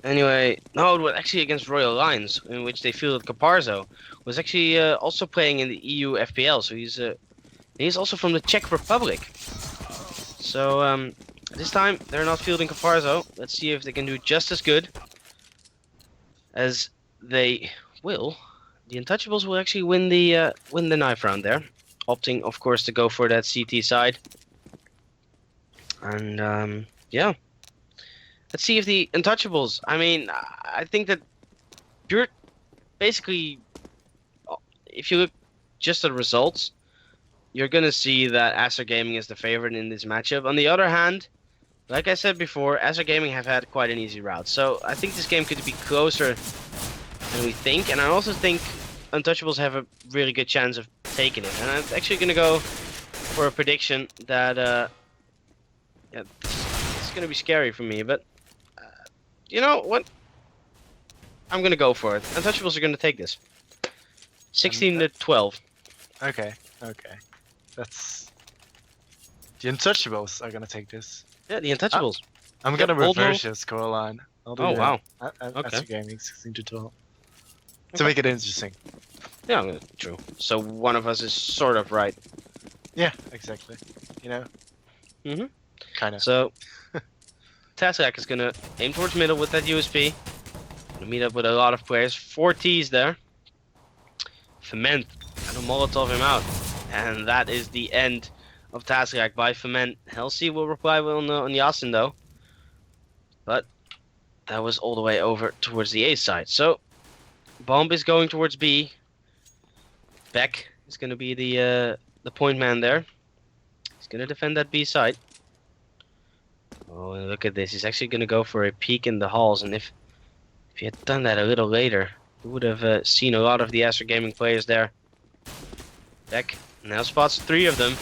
Anyway, no, it was actually against Royal Lions, in which they fielded Caparzo. Was actually also playing in the EU FPL, so he's also from the Czech Republic. So this time they're not fielding Caparzo. Let's see if they can do just as good as they will. The Untouchables will actually win the knife round there, opting of course to go for that CT side. And yeah, let's see if the Untouchables. I mean, I think that you're basically, if you look just at the results, you're gonna see that Acer Gaming is the favorite in this matchup. On the other hand, like I said before, Acer Gaming have had quite an easy route, so I think this game could be closer than we think, and I also think Untouchables have a really good chance of taking it. And I'm actually gonna go for a prediction that yeah, it's gonna be scary for me, but you know what? I'm gonna go for it. Untouchables are gonna take this. 16 to 12. Okay. That's the Untouchables are gonna take this. Yeah, the Untouchables. I'm Yep, gonna bold reverse move. your scoreline. I'll do Oh, wow. Okay. Okay. Gaming 16 to 12. To Okay. make it interesting. Yeah, true. So one of us is sort of right. Yeah, exactly. You know. Mhm. Kind of. So Tazrak is gonna aim towards middle with that USP. Gonna meet up with a lot of players. 4 T's there. Ferment gonna Molotov him out, and that is the end of Tazrak by Ferment. Halsey will reply on Yasin though, but that was all the way over towards the A side. So Bomb is going towards B. Beck is gonna be the point man there. He's gonna defend that B side. Oh, and look at this. He's actually gonna go for a peek in the halls, and if he had done that a little later, we would have seen a lot of the Acer Gaming players there. Beck now spots 3 of them.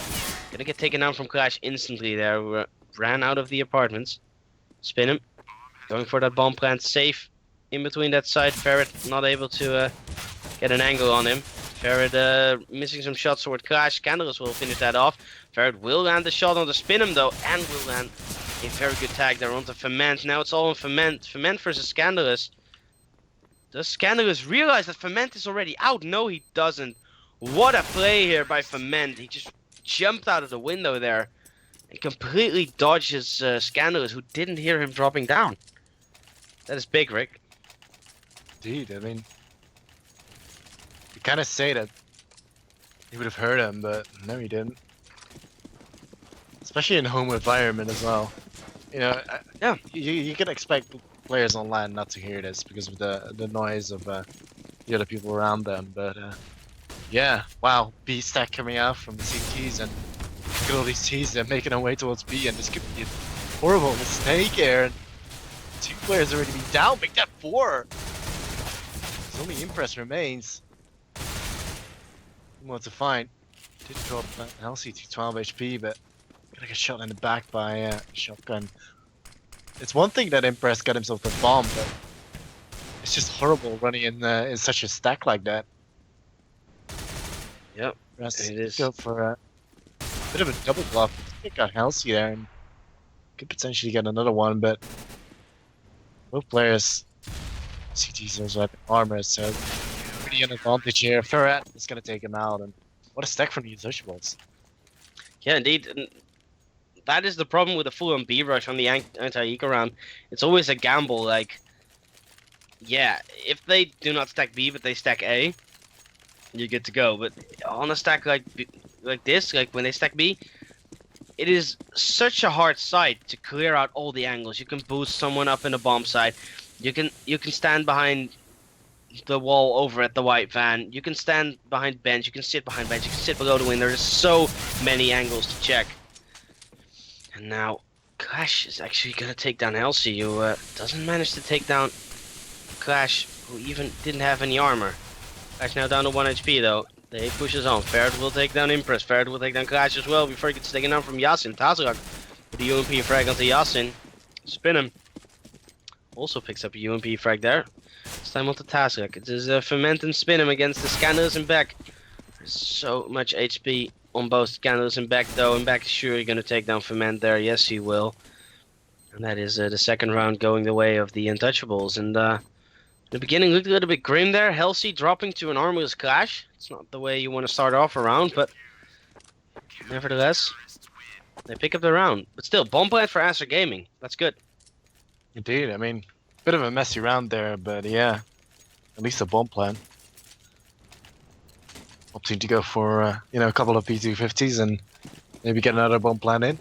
Gonna get taken down from Clash instantly there. Ran out of the apartments. Spin him. Going for that bomb plant. Safe in between that side. Ferret not able to get an angle on him. Ferret missing some shots toward Clash. Scandalous will finish that off. Ferret will land the shot on the spin him though, and will land a very good tag there onto Ferment. Now it's all on Ferment. Ferment versus Scandalous. Does Scandalous realize that Ferment is already out? No, he doesn't. What a play here by Ferment. He just jumped out of the window there and completely dodges Scandalous, who didn't hear him dropping down. That is big, Rick. Indeed, I mean, you kind of say that he would have heard him, but no, he didn't. Especially in home environment as well. You know, Yeah. you can expect players online not to hear this because of the noise of the other people around them, but yeah, wow, B stack coming out from the CTs, and look at all these T's, they're making their way towards B, and this could be a horrible mistake here. And 2 players already been down, make that 4. There's only Impress remains. Who wants to find? Did drop Halsey to 12 HP, but gonna get shot in the back by shotgun. It's one thing that Impress got himself the bomb, but it's just horrible running in such a stack like that. Yep, Impress it is. go for a bit of a double bluff. I think got Halsey there and could potentially get another one, but both players CTs those weapon armor, so pretty an advantage here. Ferret is gonna take him out, and what a stack from the Untouchables. Yeah, indeed. And that is the problem with the full-on B rush on the anti-eco round. It's always a gamble. Like, yeah, if they do not stack B but they stack A, you're good to go. But on a stack like this, like when they stack B, it is such a hard site to clear out all the angles. You can boost someone up in the bomb side. You can stand behind the wall over at the white van. You can stand behind bench. You can sit behind bench. You can sit below the window. There's so many angles to check. And now Clash is actually gonna take down Halsey, who doesn't manage to take down Clash, who even didn't have any armor. Clash now down to 1 HP though. They pushes on. Ferret will take down Impress. Ferret will take down Clash as well before he gets taken down from Yasin. Tazrak with the UMP frag onto Yasin. Spin him. Also picks up a UMP frag there. This time onto Tazrak. It is Ferment and Spin him against the Scandalous and Beck. There's so much HP on both Scandalous and Beck though. And Beck is surely going to take down Ferment there. Yes, he will. And that is the second round going the way of the Untouchables. And the beginning looked a little bit grim there. Halsey dropping to an armless clash. It's not the way you want to start off a round, but nevertheless, they pick up the round. But still, bomb plant for Acer Gaming. That's good. Indeed, I mean, bit of a messy round there, but yeah, at least a bomb plan. Opting to go for a couple of P250s and maybe get another bomb plan in.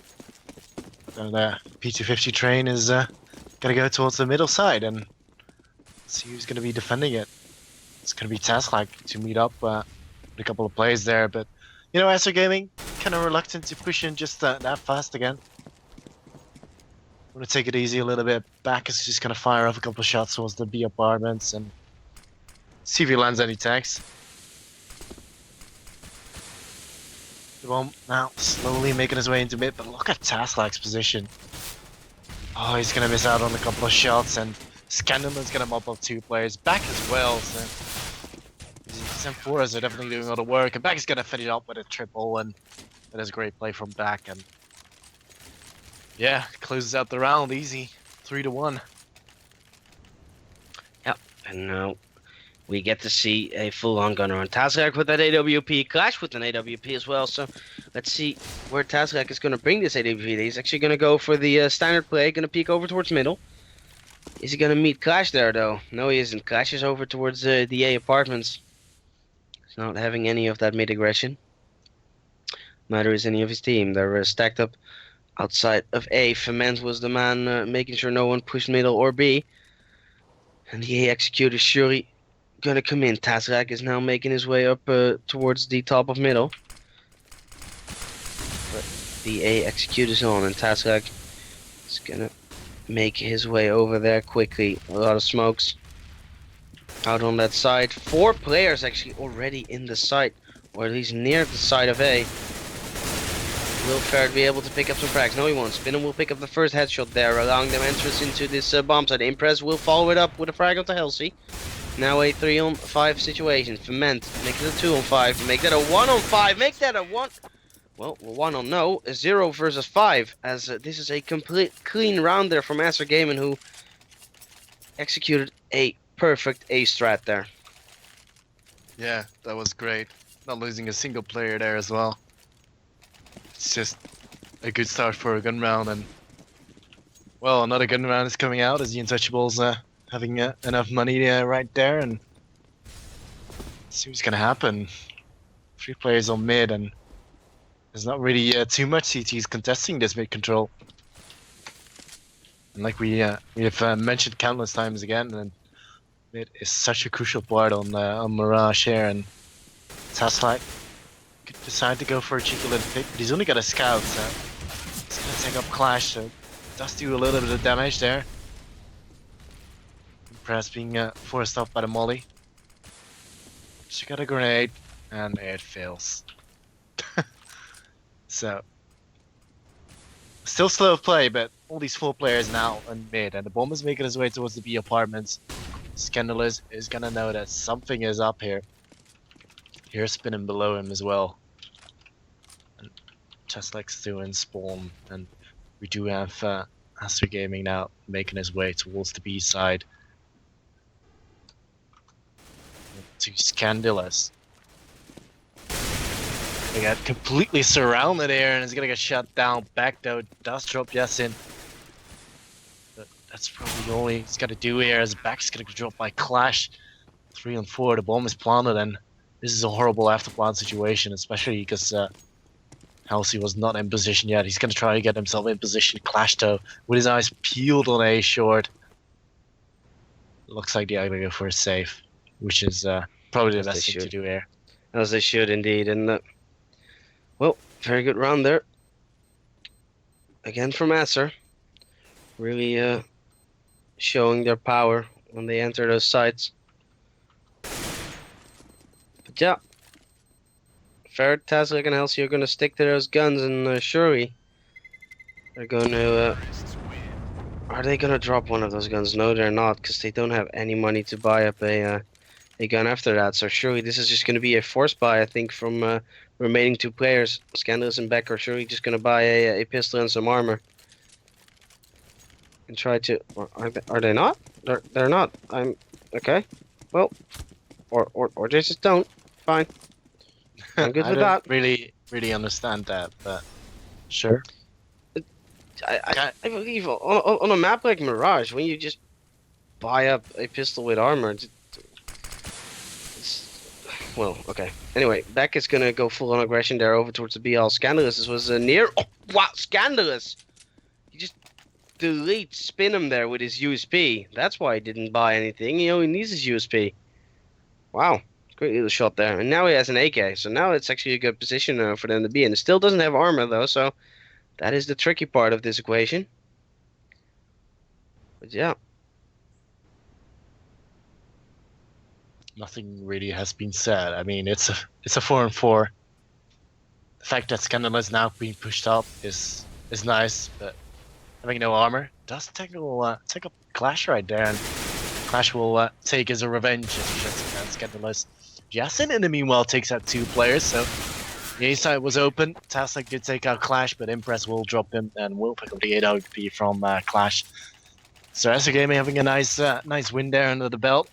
And P250 train is gonna go towards the middle side and see who's gonna be defending it. It's gonna be Task to meet up with a couple of players there, but Acer Gaming kind of reluctant to push in just that fast again. I'm gonna take it easy a little bit. Back is just gonna fire off a couple of shots towards the B apartments and see if he lands any tags. The bomb now slowly making his way into mid, but look at Taslak's position. Oh, he's gonna miss out on a couple of shots, and Scandal's gonna mop up 2 players. Back as well, so Sem 4s are definitely doing all the work, and Back is gonna finish up with a triple, and that is a great play from Back, and yeah, closes out the round easy, 3-1. Yep, and now we get to see a full-on gunner on Tazrak with that AWP, Clash with an AWP as well. So let's see where Tazrak is going to bring this AWP. He's actually going to go for the standard play, going to peek over towards middle. Is he going to meet Clash there, though? No, he isn't. Clash is over towards the A apartments. He's not having any of that mid-aggression. Neither is any of his team. They're stacked up outside of A. Ferment was the man making sure no one pushed middle or B. And the A executor, Shuri, gonna come in. Tazrak is now making his way up towards the top of middle. But the A execute is on, and Tazrak is gonna make his way over there quickly. A lot of smokes out on that side. 4 players actually already in the site, or at least near the side of A. Will Ferret be able to pick up some frags? No, he won't. Spinner will pick up the first headshot there, allowing them entrance into this bomb site. Impress will follow it up with a frag onto Halsey. Now a 3-on-5 situation. Ferment, make it a 2-on-5. Make that a 1-on-5. Make that a 1. Well, 1 on no. A 0 versus 5. As this is a complete clean round there from Acer Gaming, who executed a perfect A strat there. Yeah, that was great. Not losing a single player there as well. It's just a good start for a gun round, and well, another gun round is coming out as the Untouchables having enough money right there, and see what's gonna happen. 3 players on mid, and there's not really too much CTs contesting this mid control. And like we have mentioned countless times again, and mid is such a crucial part on Mirage here, and Taslak could decide to go for a cheeky little pick, but he's only got a scout, so he's gonna take up Clash, so does do a little bit of damage there. Perhaps being forced off by the molly. She got a grenade, and it fails. So, still slow play, but all these 4 players now on mid, and the bomb is making his way towards the B apartments. Scandalous is gonna know that something is up here. Here's spinning below him as well. And just like Stu and Spawn, and we do have Acer Gaming now making his way towards the B side. To Scandalous. They got completely surrounded here, and it's gonna get shut down. Back though does drop Yasin. But that's probably all he's gotta do here, as Back's gonna get dropped by Clash. 3-on-4, the bomb is planted, and this is a horrible after plant situation, especially because Halsey was not in position yet. He's gonna try to get himself in position. Clash though, with his eyes peeled on A short. Looks like they're gonna go for a save, which is probably the best thing to do here. As they should indeed, and well, very good round there. Again from Acer. Really showing their power when they enter those sites. But yeah, Ferret, Tazrak, and Halsey are going to stick to those guns, and Shuri, they're going to... are they going to drop one of those guns? No, they're not, because they don't have any money to buy up a gun after that. So surely this is just going to be a force buy, I think, from remaining 2 players. Scandalous and Beck are surely just going to buy a pistol and some armor. and try to. Or are they not? They're not. I'm okay. Well, or they just don't. Fine. I'm good I with don't that. really understand that, but sure. I believe on a map like Mirage, when you just buy up a pistol with armor, well, okay. Anyway, Beck is gonna go full on aggression there over towards the BL. Scandalous. This was near. Oh, wow, Scandalous! He just spin him there with his USP. That's why he didn't buy anything. He only needs his USP. Wow, great little shot there. And now he has an AK, so now it's actually a good position for them to be in. It still doesn't have armor though, so that is the tricky part of this equation. But yeah. Nothing really has been said. I mean, it's a 4-4. The fact that Scandal is now being pushed up is nice, but having no armor does take up Clash right there, and Clash will take as a revenge if he shuts down Scandalous. Yasin in the meanwhile takes out 2 players, so the A side was open. Taslik did take out Clash, but Impress will drop him and will pick up the 8 OP from Clash. So SR Gaming having a nice win there under the belt.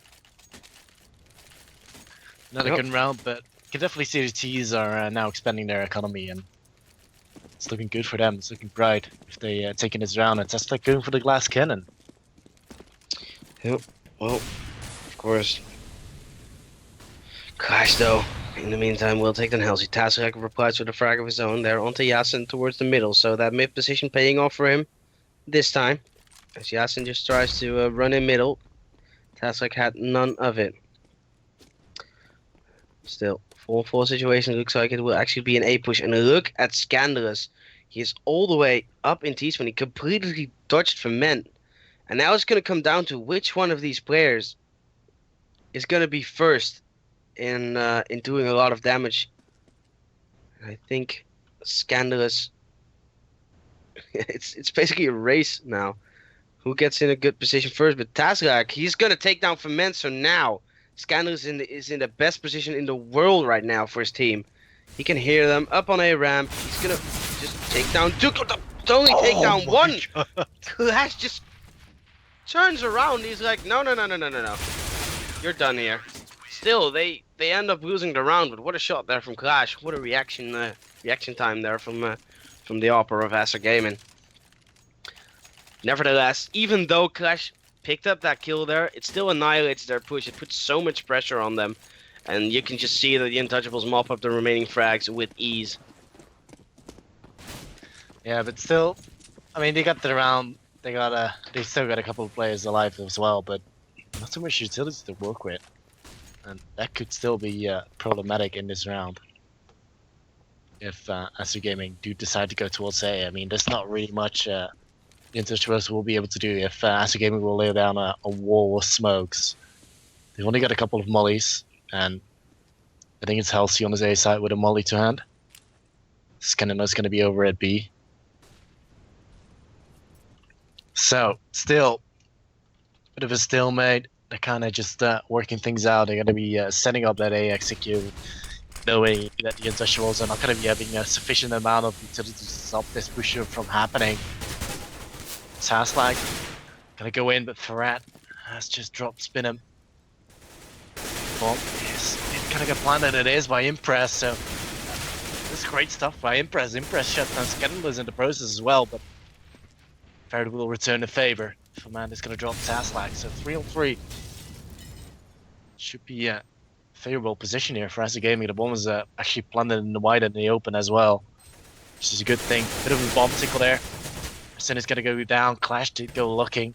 Not a good round, but you can definitely see the T's are now expanding their economy, and it's looking good for them. It's looking bright if they taking this round. And Taslik going for the glass cannon. Yep. Well, of course. Clash though. In the meantime, will take the Halsey. Tasrak replies with a frag of his own there onto Yasin towards the middle. So that mid position paying off for him this time. As Yasin just tries to run in middle. Tasrak had none of it. Still, 4-4 situation looks like it will actually be an A push. And look at Scandalous. He is all the way up in T's when he completely dodged Ferment. And now it's going to come down to which one of these players is going to be first in doing a lot of damage. I think Scandalous. It's basically a race now. Who gets in a good position first? But Tazrak, he's going to take down Ferment. So now Scandalous is in the best position in the world right now for his team. He can hear them up on a ramp. He's going to just take down 2. Only take down 1. Clash just turns around. He's like, no. You're done here. Still, they end up losing the round, but what a shot there from Clash. What a reaction time there from the opera of Acer Gaming. Nevertheless, even though Clash picked up that kill there, it still annihilates their push. It puts so much pressure on them, and you can just see that the Untouchables mop up the remaining frags with ease. Yeah, but still, I mean, they got the round. They still got a couple of players alive as well, but not so much utilities to work with, and that could still be problematic in this round. If Acer Gaming do decide to go towards A, I mean, there's not really much the Untouchables will be able to do if Acer Gaming will lay down a wall of smokes. They've only got a couple of mollies, and I think it's Halsey on his A side with a molly to hand. Scandalous going to be over at B. So, still, bit of a stalemate. They're kind of just working things out. They're going to be setting up that A execute, knowing that the Untouchables are not going to be having a sufficient amount of utilities to stop this pusher from happening. Taslag going to go in, but Ferrat has just dropped spin him. Well, yes, it kind of got planted. It is by Impress, so this is great stuff by Impress. Impress shut down Scandalous in the process as well, but Ferrat will return the favor. Fermat is going to drop Taslag, so 3-on-3. Should be a favorable position here for Acer Gaming. The bomb is actually planted in the wide and the open as well, which is a good thing. Bit of a bomb tickle there. Sin is going to go down. Clash did go looking.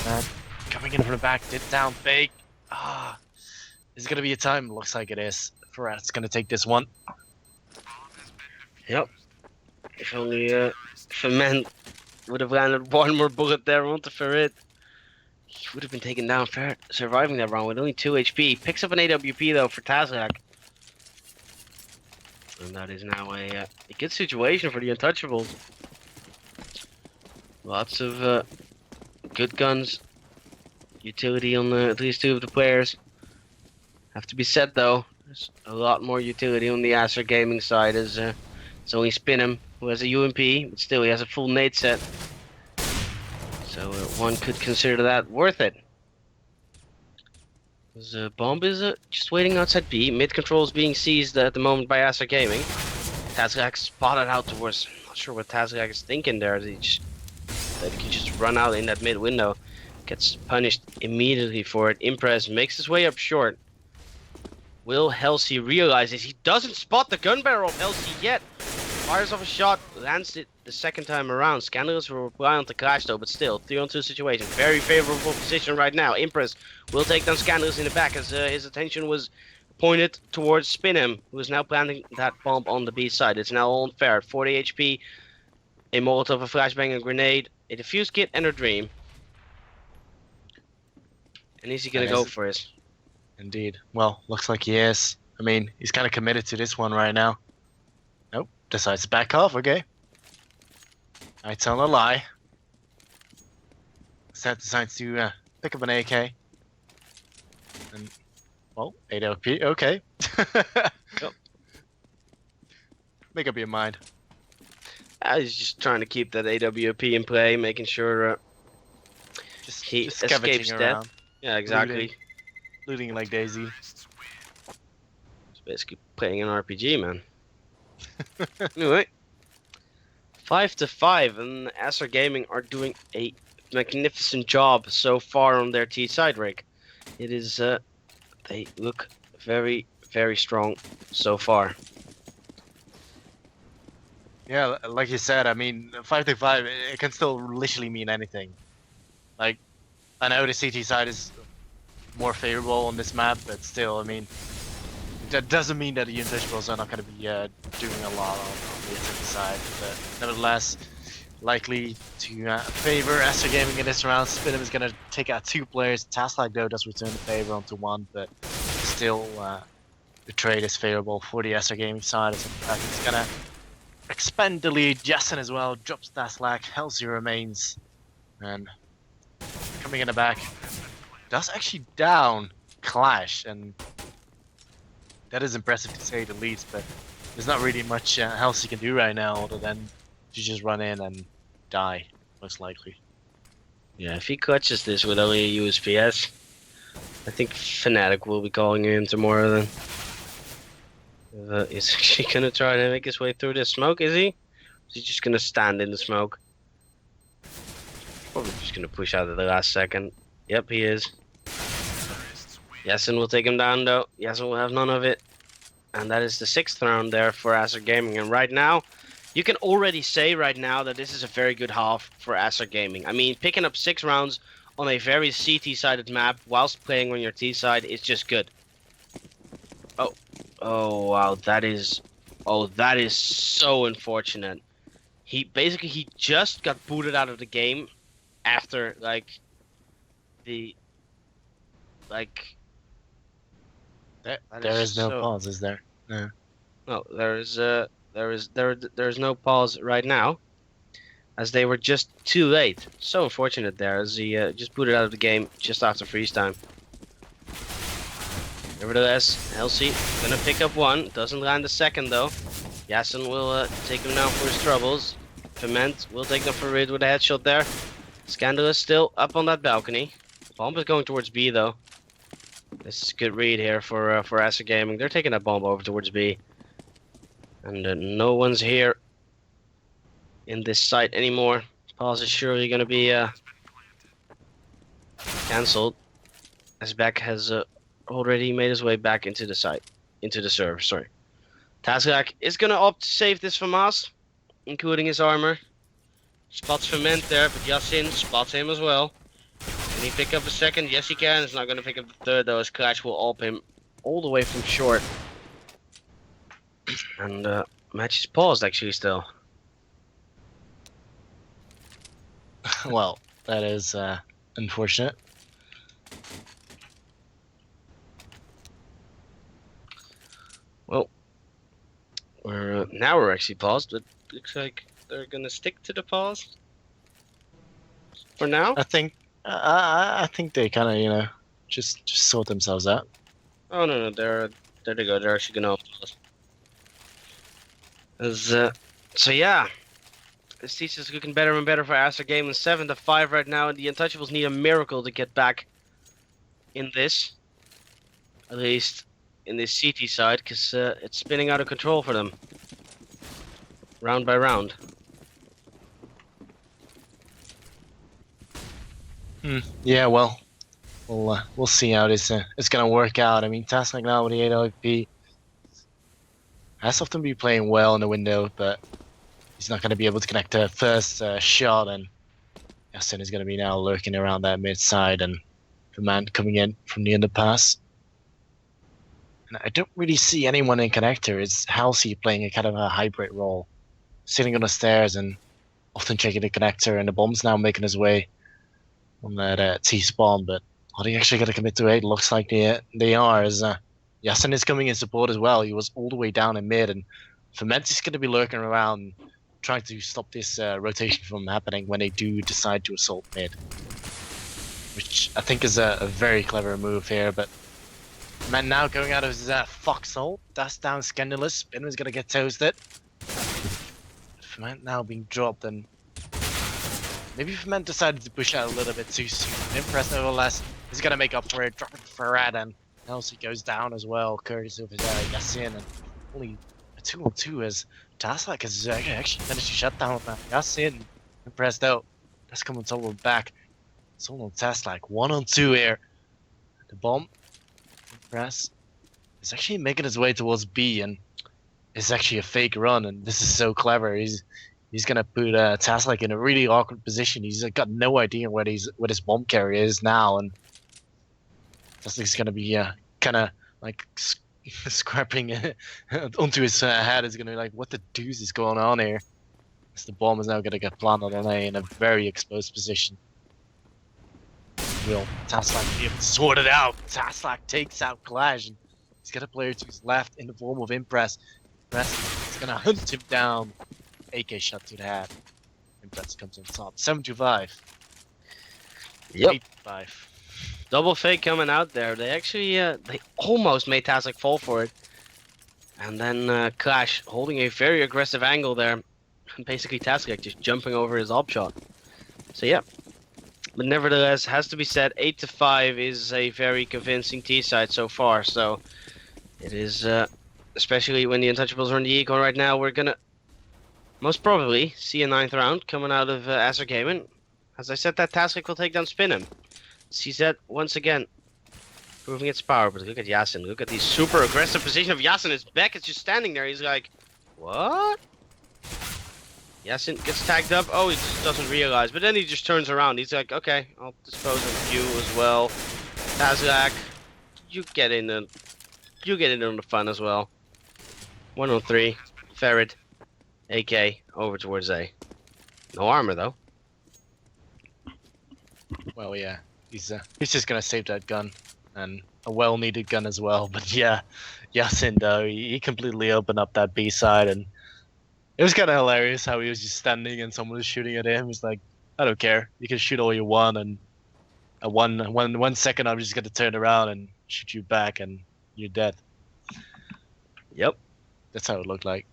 And coming in from the back, did down big. Is it going to be a time? Looks like it is. Ferrat's going to take this one. Yep. If only Ferment would have landed one more bullet there onto Ferret, he would have been taken down. Ferret surviving that round with only 2 HP. Picks up an AWP though for Tazrak. And that is now a good situation for the Untouchables. Lots of good guns. Utility on at least 2 of the players. Have to be said though, there's a lot more utility on the Acer Gaming side as it's only Spinham who has a UMP, but still he has a full nade set. So one could consider that worth it. The bomb is just waiting outside B. Mid control is being seized at the moment by Acer Gaming. Tazrak spotted out towards. Not sure what Tazrak is thinking there. That he can just run out in that mid window. Gets punished immediately for it. Impress makes his way up short. Will Halsey realizes he doesn't spot the gun barrel of Halsey yet. Fires off a shot, lands it the second time around. Scandalous will reply on the clash though, but still, 3-on-2 situation. Very favorable position right now. Impress will take down Scandalous in the back as his attention was pointed towards Spinham, who is now planting that bomb on the B side. It's now all unfair. 40 HP, a Molotov, a flashbang, a grenade, a defuse kit, and a dream. And is he gonna go for it? Indeed. Well, looks like he is. I mean, he's kind of committed to this one right now. Nope. Decides to back off. Okay. I tell a lie. Seth decides to pick up an AK. And, well, AWP. Okay. Yep. Make up your mind. He's just trying to keep that AWP in play, making sure he just escapes scavenging death. around, Yeah, exactly. looting like Daisy. It's basically playing an RPG, man. Anyway, 5-5, and Acer Gaming are doing a magnificent job so far on their T side, Rick. It is, they look very, very strong so far. Yeah, like you said, I mean, 5-5, it can still literally mean anything. Like, I know the CT side is more favorable on this map, but still, I mean, that doesn't mean that the Untouchables are not going to be doing a lot on the CT side. But nevertheless, likely to favor Acer Gaming in this round. Spinham is going to take out 2 players. Taslak, though, does return the favor onto 1, but still, the trade is favorable for the Acer Gaming side. As in fact, he's going to expend the lead. Jason as well drops Taslak. Halsey remains, and coming in the back does actually down Clash, and that is impressive to say the least. But there's not really much Halsey can do right now other than to just run in and die, most likely. Yeah, if he clutches this with only a USPS, I think Fnatic will be calling him tomorrow then. Is he gonna try to make his way through the smoke, is he? Is he just gonna stand in the smoke? Probably just gonna push out at the last second. Yep, he is. Yasin will take him down though. Yasin will have none of it. And that is the 6th round there for Acer Gaming. And right now, you can already say right now that this is a very good half for Acer Gaming. I mean, picking up 6 rounds on a very CT-sided map whilst playing on your T side is just good. Oh wow, that is so unfortunate. He just got booted out of the game after there is no pause, is there? No. No, there is no pause right now, as they were just too late. So unfortunate there, as he just booted out of the game just after freeze time. Nevertheless, Halsey gonna pick up 1, doesn't land the 2nd though. Yasin will take him down for his troubles. Ferment will take them for rid with a headshot there. Scandalous still up on that balcony. Bomb is going towards B though. This is a good read here for Acer Gaming. They're taking that bomb over towards B. And no one's here in this site anymore. Pause is surely gonna be cancelled, as Beck has already made his way back into the site, into the server, sorry. Tazrak is gonna opt to save this from us, including his armor. Spots Ferment there, but Yasin spots him as well. Can he pick up a 2nd? Yes he can. He's not gonna pick up the 3rd though, as Clash will AWP him all the way from short. And match is paused actually still. Well, that is unfortunate. Well, now we're actually paused, but looks like they're gonna stick to the pause for now. I think they kind of, you know, just sort themselves out. Oh no, there they go. They're actually gonna pause. So yeah, This teaches is looking better and better for Aster Game, and 7-5 right now, and the Untouchables need a miracle to get back in this. At least in this CT side, because it's spinning out of control for them. Round by round. Yeah, well, we'll see how this it's gonna work out. I mean, Taslik now with the 8LP has often been playing well in the window, but he's not gonna be able to connect the first shot, and Yasin is gonna be now lurking around that mid side, and the man coming in from the underpass. And I don't really see anyone in connector. It's Halsey playing a kind of a hybrid role, sitting on the stairs and often checking the connector, and the bomb's now making his way on that T spawn, but are they actually going to commit to it? Looks like they are, as Yasin is coming in support as well. He was all the way down in mid, and Ferment is going to be lurking around trying to stop this rotation from happening when they do decide to assault mid, which I think is a very clever move here. But Man now going out of his foxhole, that's down Scandalous. Spinner's going to get toasted. Ferment now being dropped, and maybe Ferment decided to push out a little bit too soon. Impress nevertheless is going to make up for it, dropping Farad, and Elsie goes down as well, courtesy of his Yasin, and only a 2-on-2 as Taslak has actually managed to shut down Yasin. Impressed out. That's coming someone back. Someone on Taslak, 1-on-2 here. The bomb, Impress, is actually making his way towards B, and it's actually a fake run, and this is so clever. He's gonna put Taslak in a really awkward position. He's got no idea what his bomb carrier is now, and Taslak's gonna be kind of like scrapping onto his head. Is gonna be like, what the deuce is going on here? As the bomb is now gonna get planted on A in a very exposed position. Will Taslak be able to sort it out? Taslak takes out Clash, and he's got a player to his left in the form of Impress. Impress is gonna hunt him down. AK shot to the head. Impress comes on top. 7-5. Yep. 8-5. Double fake coming out there. They actually they almost made Taslak fall for it. And then Clash holding a very aggressive angle there. And basically Taslak just jumping over his op shot. So yeah. But nevertheless, has to be said, 8-5 is a very convincing T side so far. So it is, especially when the Untouchables are in the eco right now, we're gonna most probably see a 9th round coming out of Acer Gaming. As I said, that Taslak will take down Spinham. CZ once again proving its power, but look at Yasin. Look at the super aggressive position of Yasin. His back is just standing there. He's like, what? Yasin gets tagged up. Oh, he just doesn't realize. But then he just turns around. He's like, okay, I'll dispose of you as well. Taslak, you get in on the fun as well. 103. Ferret. AK over towards A. No armor though. Well, yeah, he's just gonna save that gun, and a well-needed gun as well. But yeah, Yasin though, he completely opened up that B side, and it was kind of hilarious how he was just standing and someone was shooting at him. He's like, I don't care, you can shoot all you want, and one second I'm just gonna turn around and shoot you back, and you're dead. Yep, that's how it looked like.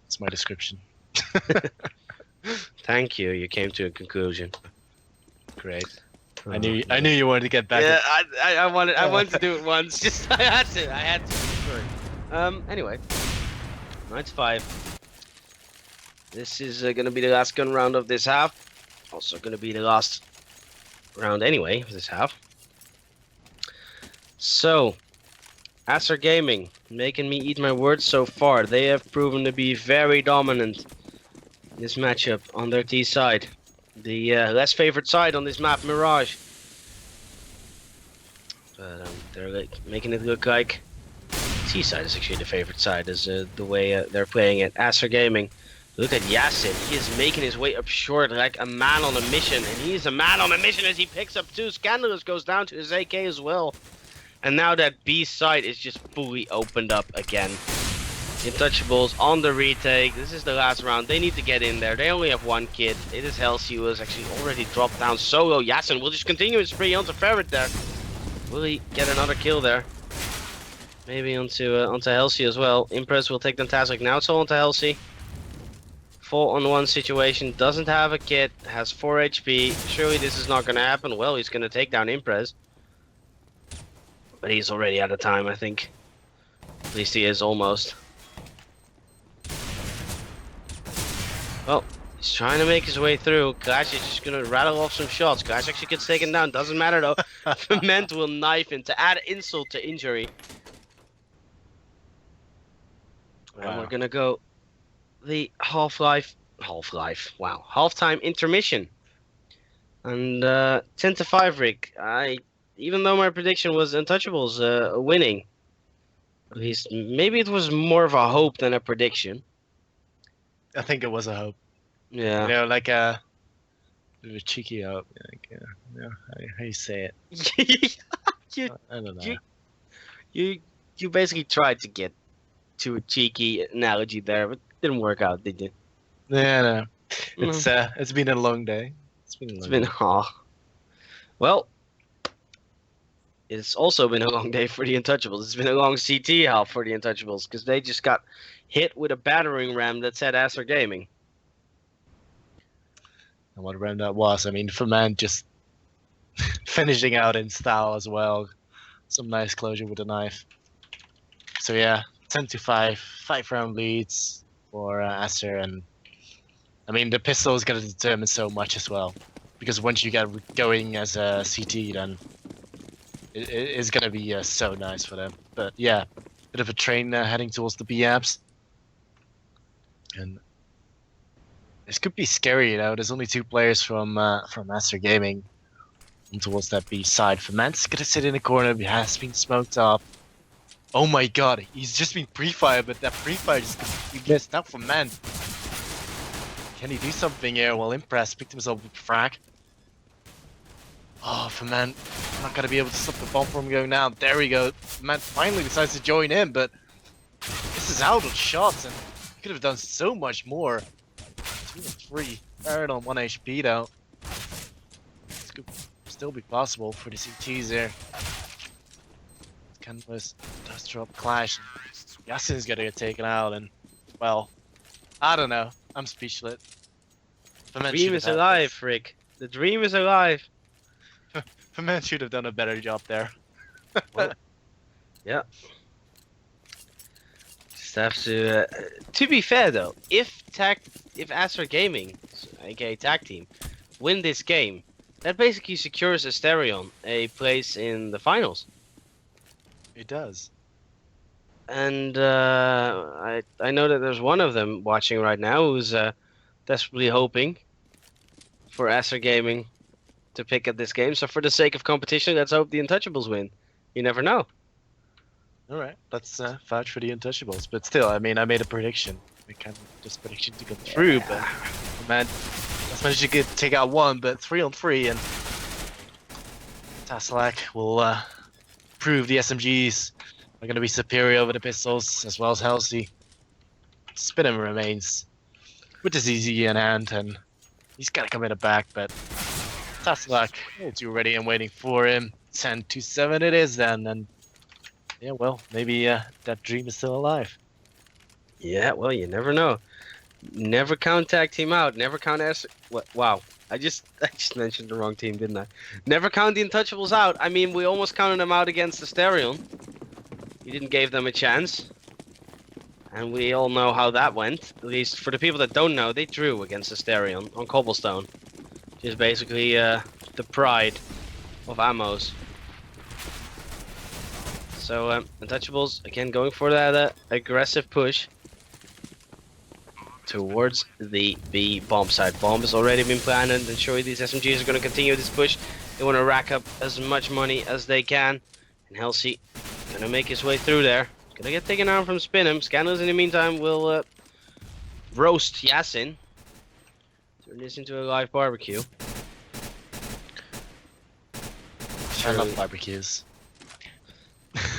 That's my description. Thank you. You came to a conclusion. Great. I knew you wanted to get back. Yeah, I wanted to do it once. Just I had to. Sure. Anyway, 9-5. This is gonna be the last gun round of this half. Also gonna be the last round anyway of this half. So, Acer Gaming making me eat my words so far. They have proven to be very dominant in this matchup on their T side. The less favored side on this map, Mirage. But they're making it look like T side is actually the favorite side, is the way they're playing it. Acer Gaming. Look at Yasin. He is making his way up short like a man on a mission. And he is a man on a mission as he picks up 2. Scandalous goes down to his AK as well. And now that B side is just fully opened up again. Untouchables on the retake. This is the last round. They need to get in there. They only have 1 kid. It is Halsey who has actually already dropped down solo. Yasin will just continue his spree onto Ferret there. Will he get another kill there? Maybe onto Halsey as well. Impress will take down Taslak. Now it's all onto Halsey. 4-on-1 situation, doesn't have a kit, has 4 HP. Surely this is not gonna happen. Well, he's gonna take down Imprez. But he's already out of time, I think. At least he is almost. Well, he's trying to make his way through. Clash is just gonna rattle off some shots. Clash actually gets taken down. Doesn't matter though. Ferment will knife him to add insult to injury. And Wow. we're gonna go the halftime intermission. And 10-5, Rick. Even though my prediction was Untouchables winning, at least maybe it was more of a hope than a prediction. I think it was a hope. Yeah. You know, like a cheeky hope. Like, how you say it? you, I don't know. you basically tried to get to a cheeky analogy there, but didn't work out, did you? Yeah, no. It's been a long day. It's been well. It's also been a long day for the Untouchables. It's been a long CT half for the Untouchables because they just got hit with a battering ram that said Acer Gaming. And what round that was? I mean, Ferment just finishing out in style as well. Some nice closure with a knife. So yeah, 10-5, 5-round leads for Acer, and I mean the pistol is going to determine so much as well, because once you get going as a CT, then it's going to be so nice for them. But yeah, bit of a train heading towards the B apps, and this could be scary. You know, there's only 2 players from Acer Gaming towards that B side. Ferment's gonna sit in the corner. He has been smoked up. Oh my god, he's just been pre-fired, but that pre-fire just completely missed out. Ferment. Can he do something here? Well, Impress picked himself with frag. Oh, Ferment. I'm not gonna be able to stop the bomb from going down. There we go. Ferment finally decides to join in, but this is out of shots, and he could have done so much more. 2 and 3. Barrett on 1 HP though. This could still be possible for the CTs there. Canvas does drop Clash. Yasin's gonna get taken out, and well, I don't know. I'm speechless. The dream is alive, Rick. The dream is alive. Ferment should have done a better job there. Well, yeah. Just have to. To be fair though, if Acer Gaming, aka Tag Team, win this game, that basically secures Asterion a place in the finals. It does. And I know that there's one of them watching right now who's desperately hoping for Acer Gaming to pick at this game. So for the sake of competition, let's hope the Untouchables win. You never know. All right, let's vouch for the Untouchables. But still, I mean, I made a prediction. I can't this prediction to go through, but man, let's manage to take out 1, but 3 on 3, and Taslak will prove the SMGs are going to be superior over the pistols as well as Halsey. Spinham remains with his easy in hand, and he's got to come in the back, but Taslak all too ready and waiting for him. 10-7 it is then, and yeah, well, maybe that dream is still alive. Yeah, well, you never know. Never count Tag Team out. Never count Acer. What? Wow. I just mentioned the wrong team, didn't I? Never count the Untouchables out. I mean, we almost counted them out against Asterion. We didn't give them a chance. And we all know how that went. At least for the people that don't know, they drew against Asterion on Cobblestone. Which is basically the pride of Amos. So, Untouchables, again, going for that aggressive push towards the B bomb site. Bomb has already been planned, and surely these SMGs are going to continue this push. They want to rack up as much money as they can. And Halsey going to make his way through there. Going to get taken out from Spinham. Scandalous in the meantime will roast Yasin. Turn this into a live barbecue. I love barbecues.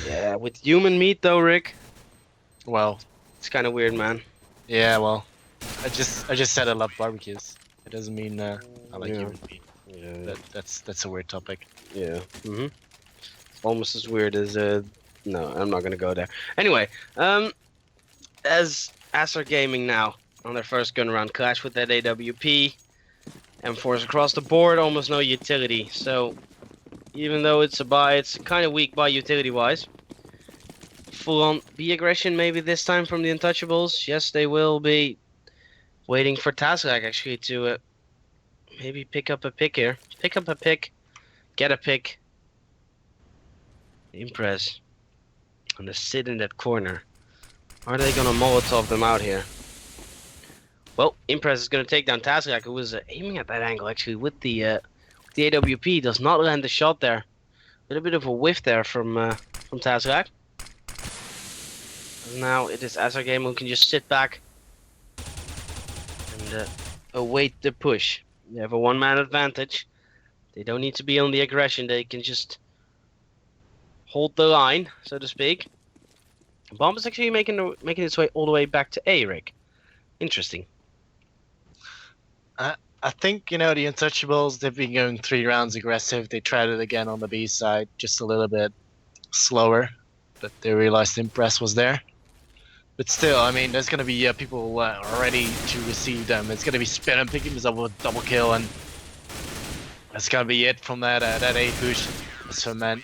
Yeah, with human meat though, Rick. Well, It's kind of weird, man. yeah, well, I just said I love barbecues. It doesn't mean I like Yeah. human meat. Yeah. That's a weird topic. Yeah. Almost as weird as no, I'm not gonna go there. Anyway, as Acer Gaming now on their first gun round clash with that AWP. M4s across the board, almost no utility. So even though it's a buy, it's kind of weak buy utility wise. Full on B aggression maybe this time from the Untouchables. Yes, they will be waiting for Tazrak actually to maybe pick up a pick here. Pick up a pick, get a pick. Impress. And they sit in that corner. Are they gonna Molotov them out here? Well, Impress is gonna take down Tazrak, who was aiming at that angle actually with the AWP. Does not land the shot there. A little bit of a whiff there from Tazrak. Now it is Azar Game who can just sit back and await the push. They have a one-man advantage. They don't need to be on the aggression. They can just hold the line, so to speak. Bomb is actually making its way all the way back to A, Rick. Interesting. I think, the Untouchables, they've been going 3 rounds aggressive. They tried it again on the B side, just a little bit slower, but they realized Impress was there. But still, I mean, there's going to be people ready to receive them. It's going to be Spinham picking this up with a double kill, and that's going to be it from that A push. So, man,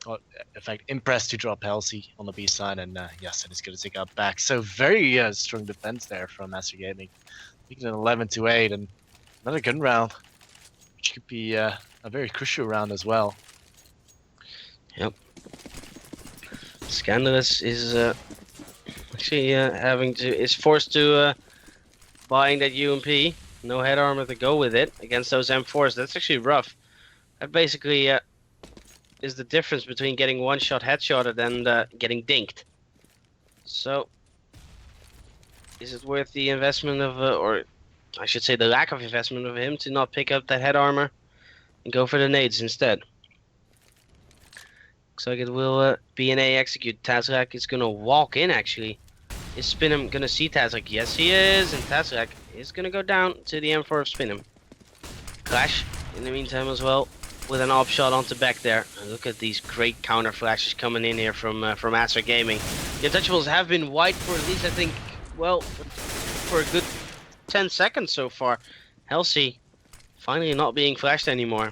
in fact, Impress to drop Halsey on the B side, and yes, it's going to take out back. So, very strong defense there from Master Gaming. Making it 11-8, and another gun round, which could be a very crucial round as well. Yep. Scandalous is actually is forced to buying that UMP. No head armor to go with it against those M4s. That's actually rough. That basically is the difference between getting one shot headshotted and getting dinked. So, is it worth the investment of, or I should say the lack of investment of him to not pick up that head armor and go for the nades instead? Looks like it will be an A execute. Tazrak is gonna walk in actually. Is Spinham gonna see Tazrak? Yes he is, and Tazrak is gonna go down to the M4 of Spinham. Clash in the meantime as well with an op shot onto back there. And look at these great counter flashes coming in here from Acer Gaming. The Untouchables have been white for at least I think, well, for a good 10 seconds so far. Halsey finally not being flashed anymore.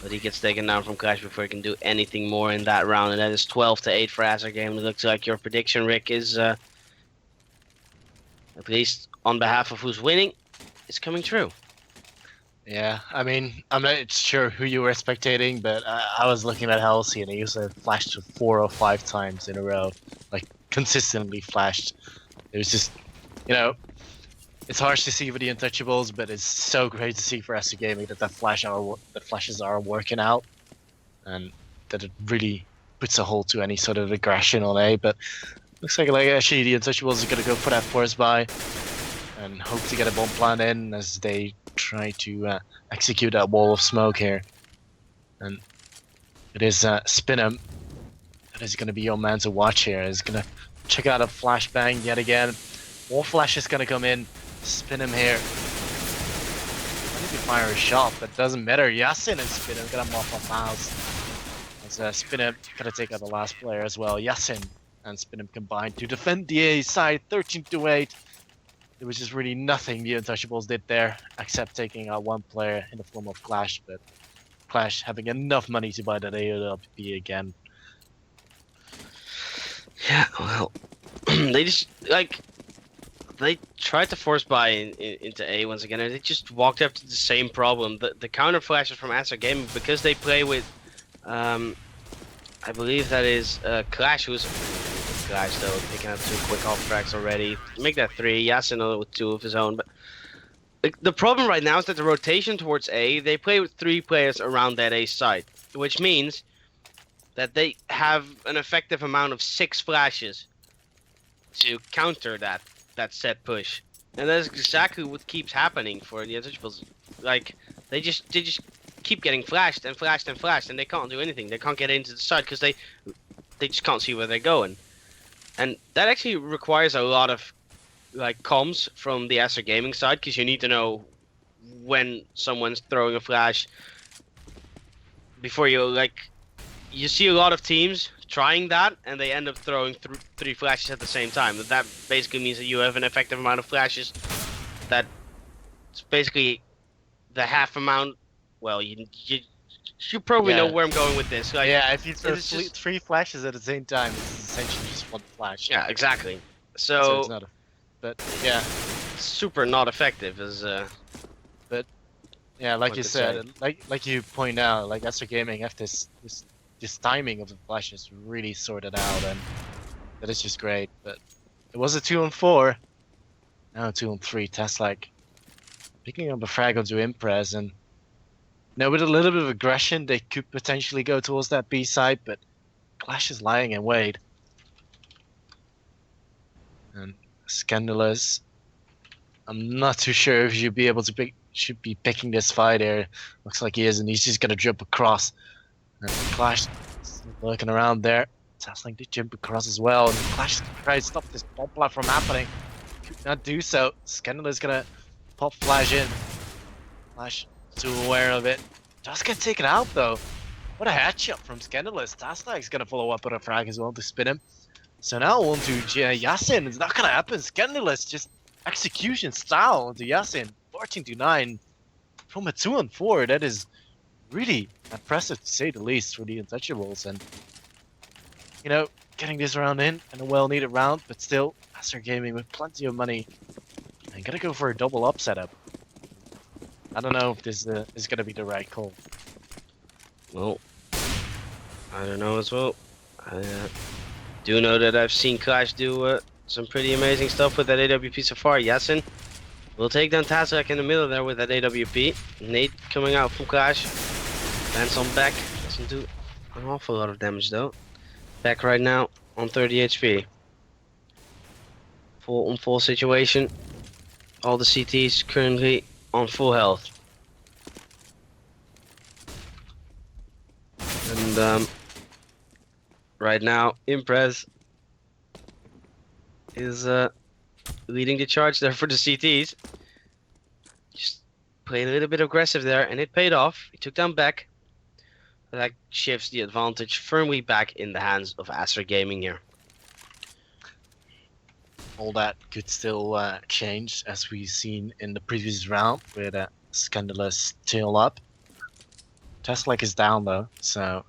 But he gets taken down from Clash before he can do anything more in that round. And that is 12-8 for Acer Gaming. It looks like your prediction, Rick, is at least on behalf of who's winning, is coming true. Yeah, I mean, I'm not sure who you were spectating, but I was looking at Halsey and he used to flash 4 or 5 times in a row. Like, consistently flashed. It was just, it's harsh to see for the Untouchables, but it's so great to see for SC Gaming that the flashes are working out, and that it really puts a halt to any sort of aggression on A. But looks like actually the Untouchables are gonna go for that first buy and hope to get a bomb plant in as they try to execute that wall of smoke here. And it is Spinham that is gonna be your man to watch here. Is gonna check out a flashbang yet again. More flash is gonna come in. Spin him here. I need to fire a shot, but it doesn't matter. Yasin and Spinham got him off a mouse. As Spinham gonna take out the last player as well. Yasin and Spinham combined to defend the A side 13-8. There was just really nothing the Untouchables did there, except taking out one player in the form of Clash, but Clash having enough money to buy that AWP again. Yeah, well, they just, they tried to force buy into A once again, and they just walked up to the same problem. The counter flashes from Acer Gaming, because they play with, I believe that is Clash, who's Clash though, picking up 2 quick off tracks already. Make that 3. Yasin with 2 of his own, but the problem right now is that the rotation towards A, they play with 3 players around that A side, which means that they have an effective amount of 6 flashes to counter that set push. And that's exactly what keeps happening for the Untouchables. Like, they just keep getting flashed and flashed and flashed, and they can't do anything. They can't get into the side because they just can't see where they're going. And that actually requires a lot of comms from the Acer Gaming side, because you need to know when someone's throwing a flash before you you see a lot of teams trying that, and they end up throwing 3 flashes at the same time. That basically means that you have an effective amount of flashes. That's basically the half amount. Well, you probably know where I'm going with this. Like, yeah, if you throw just 3 flashes at the same time, it's essentially just 1 flash. yeah, exactly. So it's not but yeah, super not effective as yeah, like What you to said, like you point out, like SR Gaming have this timing of the flashes really sorted out, and that is just great. But it was a 2-on-4, now a 2-on-3. That's like picking up a frag onto Impress, and with a little bit of aggression, they could potentially go towards that B side, but Clash is lying in wait. And Scandalous, I'm not too sure if you'd be able to should be picking this fight here. Looks like he is, and he's just gonna jump across. And Clash looking around there. Sounds like they jump across as well, and Clash tries to stop this bomb plot from happening. Could not do so. Scandalous gonna pop Flash in. Flash too aware of it. Just gonna take it out though. What a headshot from Scandalous. Tasnak's gonna follow up with a frag as well to spin him. So now on to Yasin. It's not gonna happen. Scandalous just execution style onto Yasin. 14-9 from a 2-on-4. That is really impressive to say the least for the Untouchables. And getting this round in and a well-needed round, but still, SR Gaming with plenty of money. And gonna go for a double up setup. I don't know if this is gonna be the right call. well, I don't know as well. I do know that I've seen Clash do some pretty amazing stuff with that AWP so far. Yasin will take down Tazak in the middle there with that AWP. Nate coming out from Clash. Lands on back. Doesn't do an awful lot of damage though. Back right now on 30 HP. Full situation. All the CTs currently on full health. And right now Impress is leading the charge there for the CTs. Just played a little bit aggressive there, and it paid off. He took down Beck. That shifts the advantage firmly back in the hands of SR Gaming here. All that could still change, as we've seen in the previous round with Scandalous tail up. Teslak is down though, so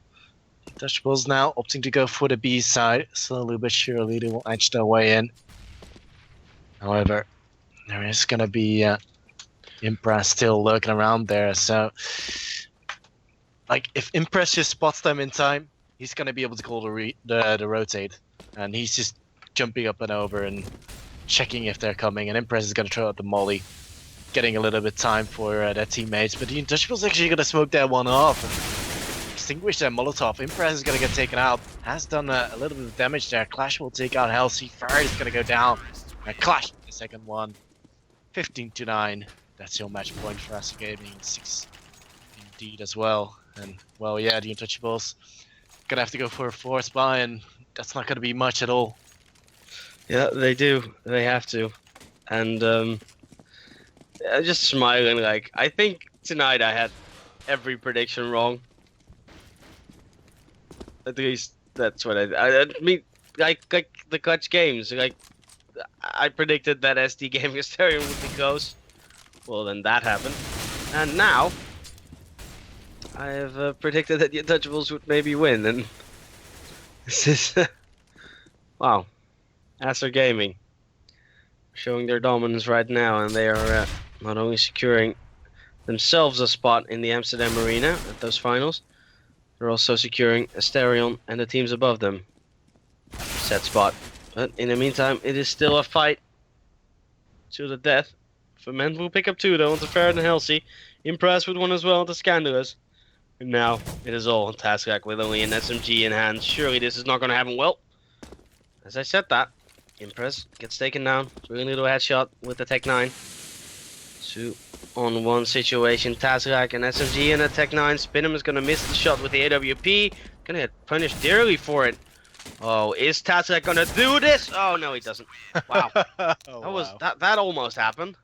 Untouchables now opting to go for the B side. Slowly but surely they will edge their way in. However, there is going to be Impress still lurking around there, so like if Impress just spots them in time, he's going to be able to call the rotate, and he's just jumping up and over and checking if they're coming, and Impress is going to throw out the molly, getting a little bit time for their teammates, but the Untouchables actually going to smoke that one off and extinguish their Molotov. Impress is going to get taken out, has done a little bit of damage there. Clash will take out Halsey, Fire is going to go down, and Clash the second one. 15-9, that's your match point for SR Gaming. 6 indeed as well, and well, yeah, the Untouchables gonna have to go for a force buy, and that's not gonna be much at all. Yeah, they do. They have to. And I'm just smiling. Like, I think tonight I had every prediction wrong. At least that's what I mean. Like the clutch games. Like, I predicted that SD Gaming Asterion would be close. Well, then that happened. And now I have predicted that the Untouchables would maybe win. And this is wow. SR Gaming showing their dominance right now, and they are not only securing themselves a spot in the Amsterdam Arena at those finals, they're also securing Asterion and the teams above them set spot. But in the meantime, it is still a fight to the death. Ferment will pick up 2 though onto Ferret and Halsey. Impressed with 1 as well onto Scandalous. And now it is all on Tascak with only an SMG in hand. Surely this is not going to happen well. As I said that, Impress gets taken down. Really little headshot with the Tech 9. 2-on-1 situation. Tazrak and SMG and a Tech 9. Spinham is going to miss the shot with the AWP. Going to get punished dearly for it. Oh, is Tazrak going to do this? Oh, no, he doesn't. Wow. Oh, That almost happened.